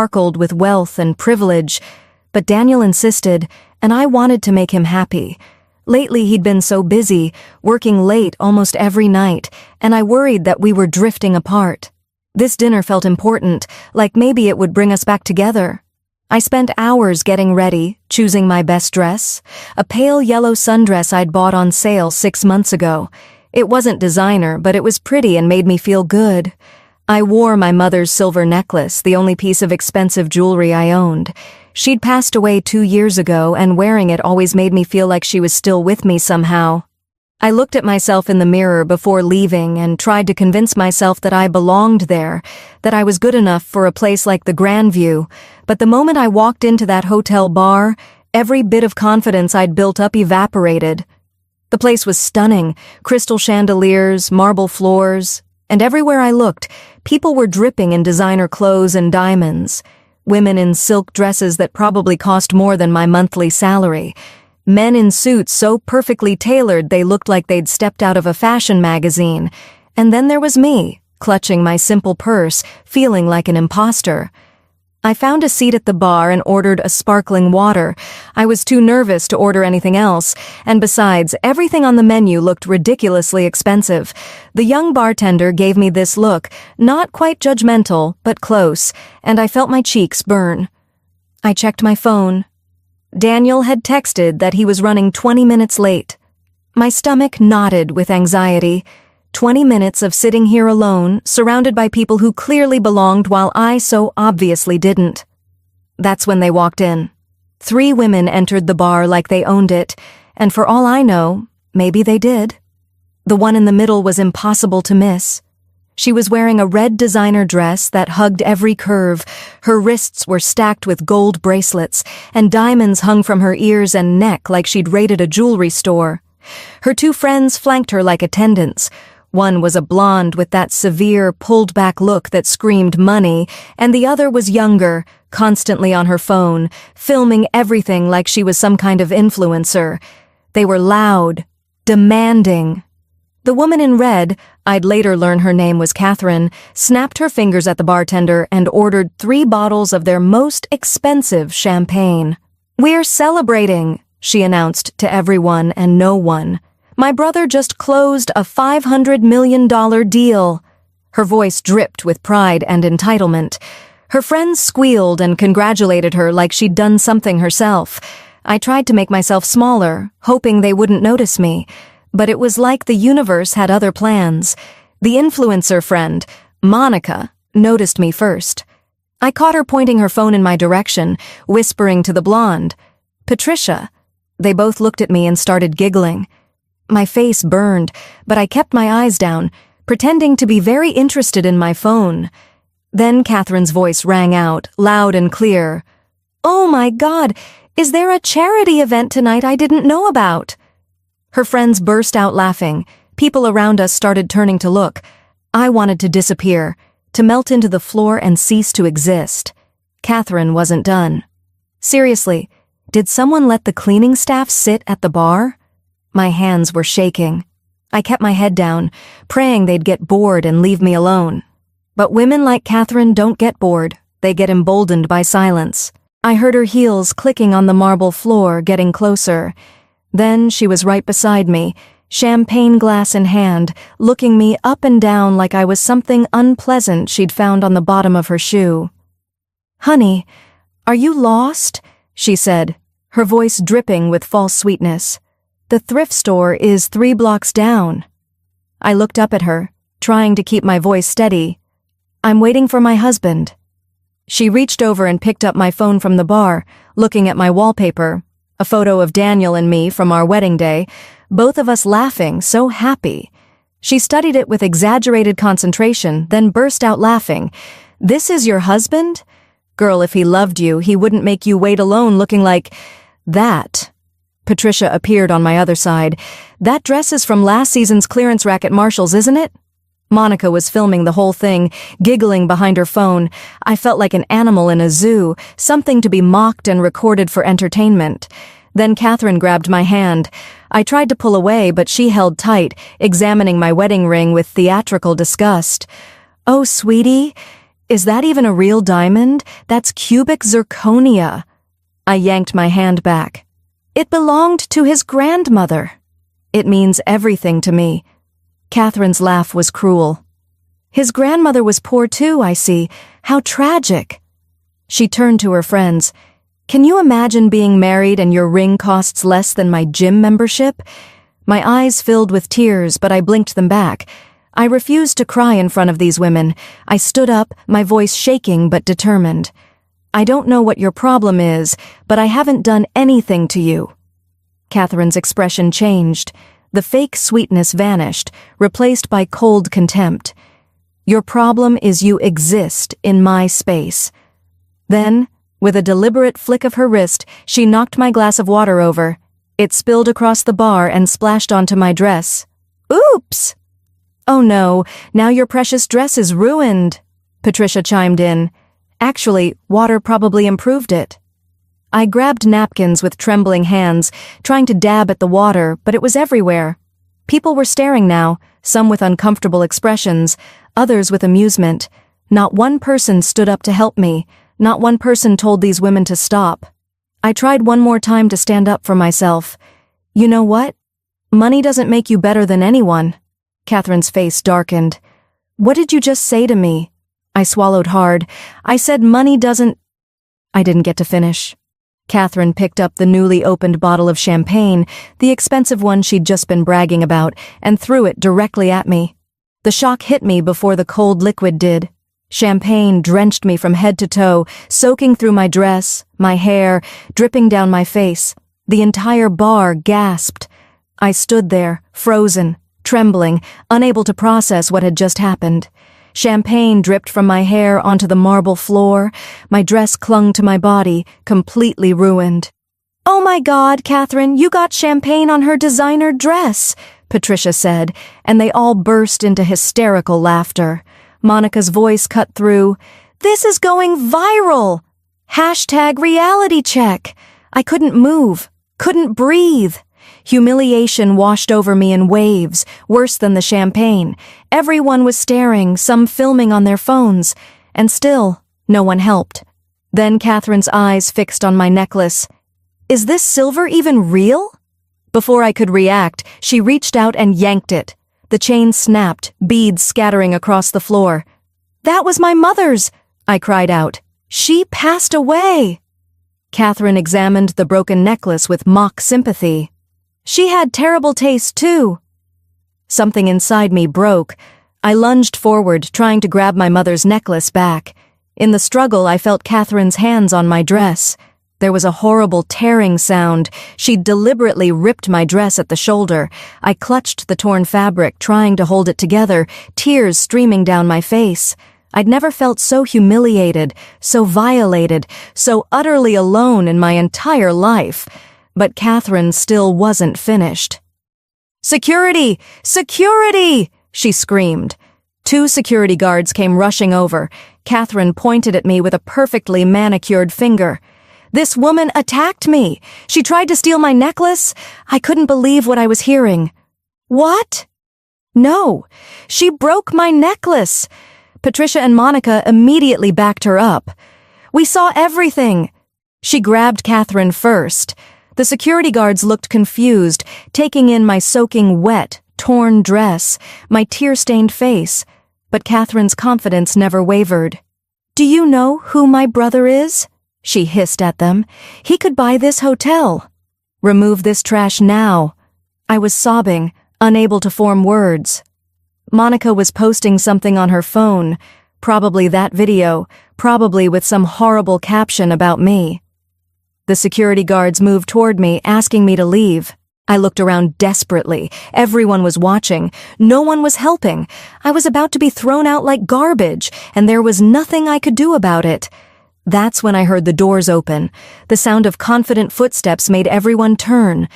sparkled with wealth and privilege, but Daniel insisted, and I wanted to make him happy. Lately he'd been so busy, working late almost every night, and I worried that we were drifting apart. This dinner felt important, like maybe it would bring us back together. I spent hours getting ready, choosing my best dress, a pale yellow sundress I'd bought on sale 6 months ago. It wasn't designer, but it was pretty and made me feel good. I wore my mother's silver necklace, the only piece of expensive jewelry I owned. She'd passed away 2 years ago, and wearing it always made me feel like she was still with me somehow. I looked at myself in the mirror before leaving and tried to convince myself that I belonged there, that I was good enough for a place like the Grandview, but the moment I walked into that hotel bar, every bit of confidence I'd built up evaporated. The place was stunning, crystal chandeliers, marble floors, and everywhere I looked, people were dripping in designer clothes and diamonds. Women in silk dresses that probably cost more than my monthly salary. Men in suits so perfectly tailored they looked like they'd stepped out of a fashion magazine. And then there was me, clutching my simple purse, feeling like an imposter. I found a seat at the bar and ordered a sparkling water. I was too nervous to order anything else, and besides, everything on the menu looked ridiculously expensive. The young bartender gave me this look, not quite judgmental, but close, and I felt my cheeks burn. I checked my phone. Daniel had texted that he was running 20 minutes late. My stomach knotted with anxiety. 20 minutes of sitting here alone, surrounded by people who clearly belonged while I so obviously didn't. That's when they walked in. 3 women entered the bar like they owned it, and for all I know, maybe they did. The one in the middle was impossible to miss. She was wearing a red designer dress that hugged every curve. Her wrists were stacked with gold bracelets, and diamonds hung from her ears and neck like she'd raided a jewelry store. Her 2 friends flanked her like attendants. One was a blonde with that severe, pulled-back look that screamed money, and the other was younger, constantly on her phone, filming everything like she was some kind of influencer. They were loud, demanding. The woman in red, I'd later learn her name was Catherine, snapped her fingers at the bartender and ordered 3 bottles of their most expensive champagne. "We're celebrating," she announced to everyone and no one. "My brother just closed a $500 million deal." Her voice dripped with pride and entitlement. Her friends squealed and congratulated her like she'd done something herself. I tried to make myself smaller, hoping they wouldn't notice me. But it was like the universe had other plans. The influencer friend, Monica, noticed me first. I caught her pointing her phone in my direction, whispering to the blonde, "Patricia." They both looked at me and started giggling. My face burned, but I kept my eyes down, pretending to be very interested in my phone. Then Catherine's voice rang out, loud and clear. "Oh my God, is there a charity event tonight I didn't know about?" Her friends burst out laughing. People around us started turning to look. I wanted to disappear, to melt into the floor and cease to exist. Catherine wasn't done. Seriously, did someone let the cleaning staff sit at the bar? My hands were shaking. I kept my head down, praying they'd get bored and leave me alone. But women like Catherine don't get bored. They get emboldened by silence. I heard her heels clicking on the marble floor, getting closer. Then she was right beside me, champagne glass in hand, looking me up and down like I was something unpleasant she'd found on the bottom of her shoe. "Honey, are you lost?" she said, her voice dripping with false sweetness. "The thrift store is 3 blocks down." I looked up at her, trying to keep my voice steady. "I'm waiting for my husband." She reached over and picked up my phone from the bar, looking at my wallpaper. A photo of Daniel and me from our wedding day, both of us laughing, so happy. She studied it with exaggerated concentration, then burst out laughing. "This is your husband? Girl, if he loved you, he wouldn't make you wait alone looking like that." Patricia appeared on my other side. "That dress is from last season's clearance rack at Marshall's, isn't it?" Monica was filming the whole thing, giggling behind her phone. I felt like an animal in a zoo, something to be mocked and recorded for entertainment. Then Catherine grabbed my hand. I tried to pull away, but she held tight, examining my wedding ring with theatrical disgust. "Oh, sweetie, Is that even a real diamond? That's cubic zirconia. I yanked my hand back. It belonged to his grandmother. It means everything to me. Catherine's laugh was cruel. His grandmother was poor too, I see. How tragic. She turned to her friends. Can you imagine being married and your ring costs less than my gym membership? My eyes filled with tears, but I blinked them back. I refused to cry in front of these women. I stood up, my voice shaking but determined. I don't know what your problem is, but I haven't done anything to you. Catherine's expression changed. The fake sweetness vanished, replaced by cold contempt. Your problem is you exist in my space. Then, with a deliberate flick of her wrist, she knocked my glass of water over. It spilled across the bar and splashed onto my dress. Oops! Oh no, now your precious dress is ruined, Patricia chimed in. Actually, water probably improved it. I grabbed napkins with trembling hands, trying to dab at the water, but it was everywhere. People were staring now, some with uncomfortable expressions, others with amusement. Not one person stood up to help me. Not one person told these women to stop. I tried one more time to stand up for myself. You know what? Money doesn't make you better than anyone. Catherine's face darkened. What did you just say to me? I swallowed hard. I said money doesn't... I didn't get to finish. Catherine picked up the newly opened bottle of champagne, the expensive one she'd just been bragging about, and threw it directly at me. The shock hit me before the cold liquid did. Champagne drenched me from head to toe, soaking through my dress, my hair, dripping down my face. The entire bar gasped. I stood there, frozen, trembling, unable to process what had just happened. Champagne dripped from my hair onto the marble floor. My dress clung to my body, completely ruined. Oh my God, Catherine, you got champagne on her designer dress, Patricia said, and they all burst into hysterical laughter. Monica's voice cut through. This is going viral! #reality-check. I couldn't move, couldn't breathe. Humiliation washed over me in waves, worse than the champagne. Everyone was staring, some filming on their phones, and still, no one helped. Then Catherine's eyes fixed on my necklace. Is this silver even real? Before I could react, she reached out and yanked it. The chain snapped, beads scattering across the floor. That was my mother's, I cried out. She passed away. Catherine examined the broken necklace with mock sympathy. She had terrible taste, too. Something inside me broke. I lunged forward, trying to grab my mother's necklace back. In the struggle, I felt Catherine's hands on my dress. There was a horrible tearing sound. She'd deliberately ripped my dress at the shoulder. I clutched the torn fabric, trying to hold it together, tears streaming down my face. I'd never felt so humiliated, so violated, so utterly alone in my entire life. But Catherine still wasn't finished. Security! Security! She screamed. 2 security guards came rushing over. Catherine pointed at me with a perfectly manicured finger. This woman attacked me. She tried to steal my necklace. I couldn't believe what I was hearing. What? No, she broke my necklace. Patricia and Monica immediately backed her up. We saw everything. She grabbed Catherine first. The security guards looked confused, taking in my soaking wet, torn dress, my tear-stained face. But Catherine's confidence never wavered. Do you know who my brother is? She hissed at them. He could buy this hotel. Remove this trash now. I was sobbing, unable to form words. Monica was posting something on her phone, probably that video, probably with some horrible caption about me. The security guards moved toward me, asking me to leave. I looked around desperately. Everyone was watching. No one was helping. I was about to be thrown out like garbage, and there was nothing I could do about it. That's when I heard the doors open. The sound of confident footsteps made everyone turn.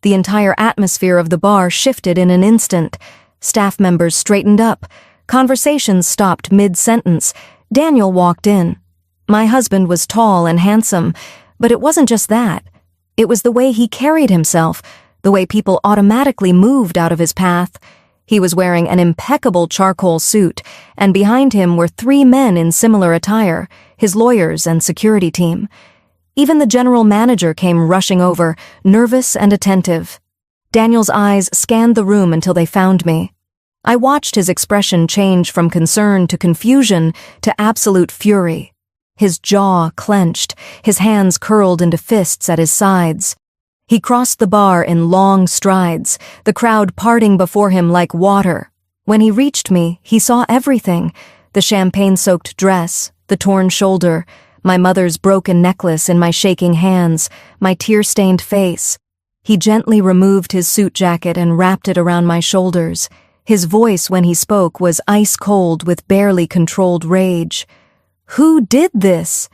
The entire atmosphere of the bar shifted in an instant. Staff members straightened up. Conversations stopped mid-sentence. Daniel walked in. My husband was tall and handsome, but it wasn't just that. It was the way he carried himself, the way people automatically moved out of his path. He was wearing an impeccable charcoal suit, and behind him were 3 men in similar attire, his lawyers and security team. Even the general manager came rushing over, nervous and attentive. Daniel's eyes scanned the room until they found me. I watched his expression change from concern to confusion to absolute fury. His jaw clenched, his hands curled into fists at his sides. He crossed the bar in long strides, the crowd parting before him like water. When he reached me, he saw everything: the champagne-soaked dress, the torn shoulder, my mother's broken necklace in my shaking hands, my tear-stained face. He gently removed his suit jacket and wrapped it around my shoulders. His voice when he spoke was ice-cold with barely controlled rage. "Who did this?"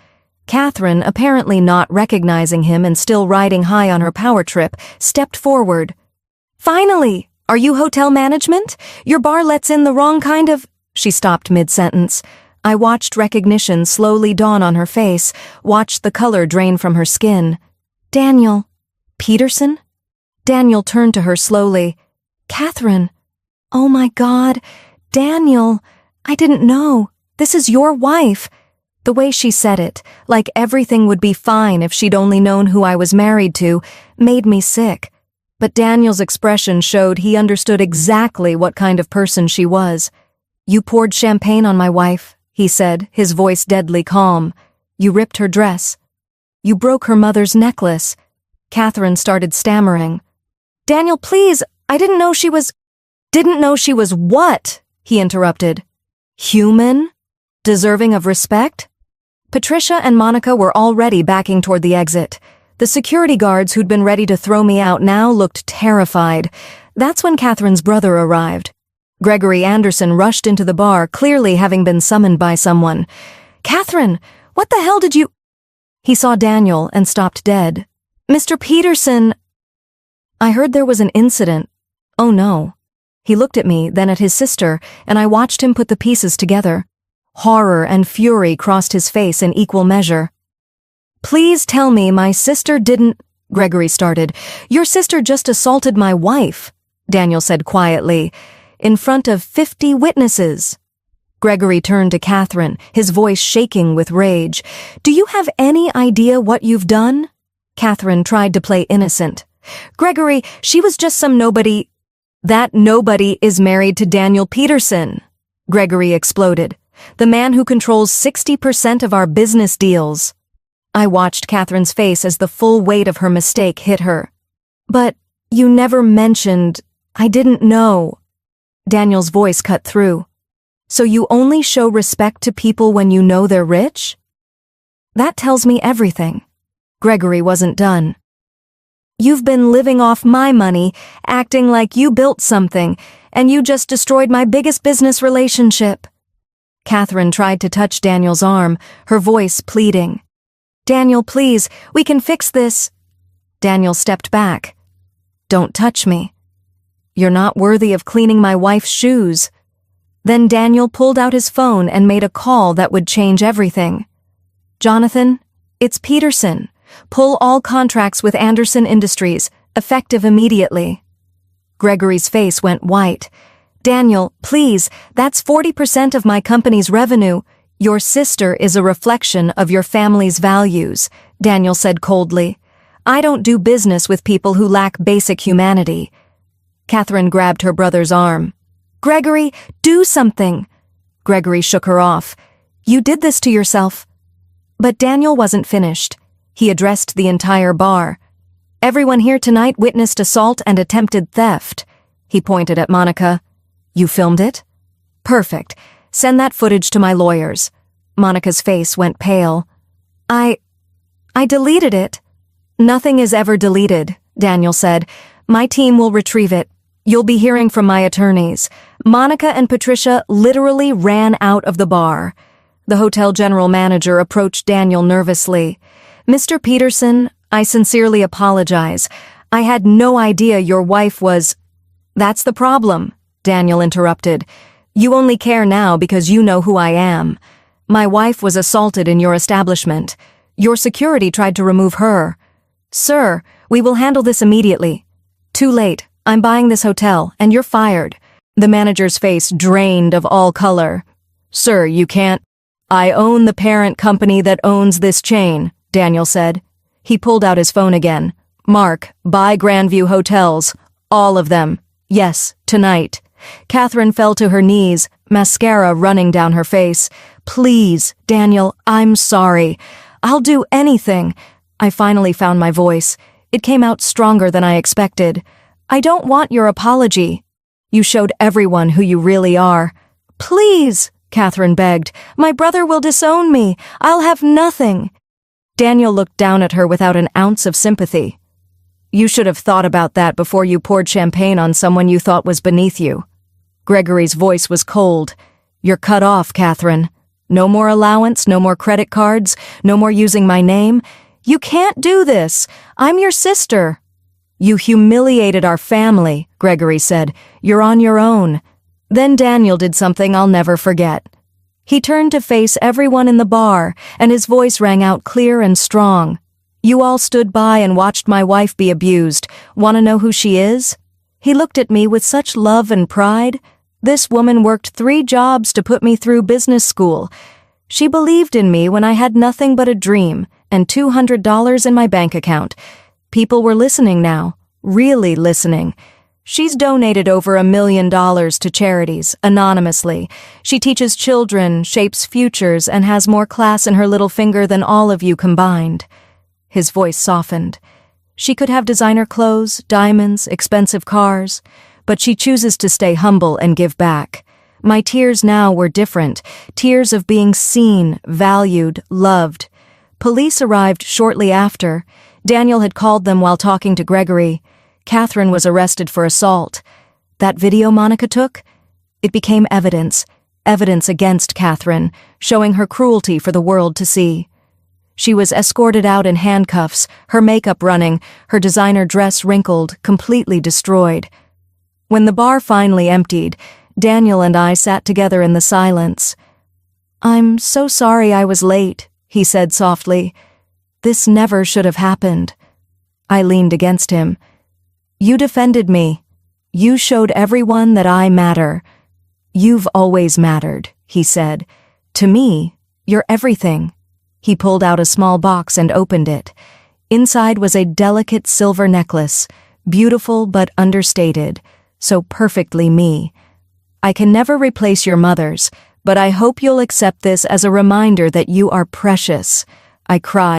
Catherine, apparently not recognizing him and still riding high on her power trip, stepped forward. "Finally! Are you hotel management? Your bar lets in the wrong kind of—" She stopped mid-sentence. I watched recognition slowly dawn on her face, watched the color drain from her skin. "Daniel. Peterson?" Daniel turned to her slowly. "Catherine. Oh my God. Daniel. I didn't know. This is your wife." The way she said it, like everything would be fine if she'd only known who I was married to, made me sick. But Daniel's expression showed he understood exactly what kind of person she was. "You poured champagne on my wife," he said, his voice deadly calm. "You ripped her dress. You broke her mother's necklace." Catherine started stammering. "Daniel, please, I didn't know she was—" "Didn't know she was what?" he interrupted. "Human? Deserving of respect?" Patricia and Monica were already backing toward the exit. The security guards who'd been ready to throw me out now looked terrified. That's when Catherine's brother arrived. Gregory Anderson rushed into the bar, clearly having been summoned by someone. "Catherine, what the hell did you—" He saw Daniel and stopped dead. "Mr. Peterson—" I heard there was an incident. Oh no. He looked at me, then at his sister, and I watched him put the pieces together. Horror and fury crossed his face in equal measure. "Please tell me my sister didn't—" Gregory started. "Your sister just assaulted my wife," Daniel said quietly, "in front of 50 witnesses." Gregory turned to Catherine, his voice shaking with rage. "Do you have any idea what you've done?" Catherine tried to play innocent. "Gregory, she was just some nobody—" "That nobody is married to Daniel Peterson," Gregory exploded. "The man who controls 60% of our business deals." I watched Catherine's face as the full weight of her mistake hit her. "But you never mentioned— I didn't know." Daniel's voice cut through. "So you only show respect to people when you know they're rich?" "That tells me everything." Gregory wasn't done. "You've been living off my money, acting like you built something, and you just destroyed my biggest business relationship." Catherine tried to touch Daniel's arm, her voice pleading. "Daniel, please, we can fix this." Daniel stepped back. "Don't touch me. You're not worthy of cleaning my wife's shoes." Then Daniel pulled out his phone and made a call that would change everything. "Jonathan, it's Peterson. Pull all contracts with Anderson Industries, effective immediately." Gregory's face went white. "Daniel, please, that's 40% of my company's revenue. Your sister is a reflection of your family's values," Daniel said coldly. "I don't do business with people who lack basic humanity." Catherine grabbed her brother's arm. "Gregory, do something." Gregory shook her off. "You did this to yourself." But Daniel wasn't finished. He addressed the entire bar. "Everyone here tonight witnessed assault and attempted theft." He pointed at Monica. "You filmed it? Perfect. Send that footage to my lawyers." Monica's face went pale. I deleted it." "Nothing is ever deleted," Daniel said. "My team will retrieve it. You'll be hearing from my attorneys." Monica and Patricia literally ran out of the bar. The hotel general manager approached Daniel nervously. "Mr. Peterson, I sincerely apologize. I had no idea your wife was—" "That's the problem," Daniel interrupted. "You only care now because you know who I am. My wife was assaulted in your establishment. Your security tried to remove her." "Sir, we will handle this immediately." "Too late. I'm buying this hotel, and you're fired." The manager's face drained of all color. "Sir, you can't." "I own the parent company that owns this chain," Daniel said. He pulled out his phone again. "Mark, buy Grandview hotels. All of them. Yes, tonight." Catherine fell to her knees, mascara running down her face. "Please, Daniel, I'm sorry. I'll do anything." I finally found my voice. It came out stronger than I expected. "I don't want your apology. You showed everyone who you really are." "Please," Catherine begged. "My brother will disown me. I'll have nothing." Daniel looked down at her without an ounce of sympathy. "You should have thought about that before you poured champagne on someone you thought was beneath you." Gregory's voice was cold. "You're cut off, Catherine. No more allowance, no more credit cards, no more using my name. You can't do this. I'm your sister." "You humiliated our family," Gregory said. "You're on your own." Then Daniel did something I'll never forget. He turned to face everyone in the bar, and his voice rang out clear and strong. "You all stood by and watched my wife be abused. Want to know who she is?" He looked at me with such love and pride. "This woman worked 3 jobs to put me through business school. She believed in me when I had nothing but a dream and $200 in my bank account. People were listening now, really listening. She's donated over $1 million to charities, anonymously. She teaches children, shapes futures, and has more class in her little finger than all of you combined." His voice softened. "She could have designer clothes, diamonds, expensive cars, but she chooses to stay humble and give back. My tears now were different, tears of being seen, valued, loved." Police arrived shortly after. Daniel had called them while talking to Gregory. Catherine was arrested for assault. That video Monica took? It became evidence against Catherine, showing her cruelty for the world to see. She was escorted out in handcuffs, her makeup running, her designer dress wrinkled, completely destroyed. When the bar finally emptied, Daniel and I sat together in the silence. "I'm so sorry I was late," he said softly. "This never should have happened." I leaned against him. "You defended me. You showed everyone that I matter. You've always mattered," he said. "To me, you're everything." He pulled out a small box and opened it. Inside was a delicate silver necklace, beautiful but understated, so perfectly me. "I can never replace your mother's, but I hope you'll accept this as a reminder that you are precious." I cried.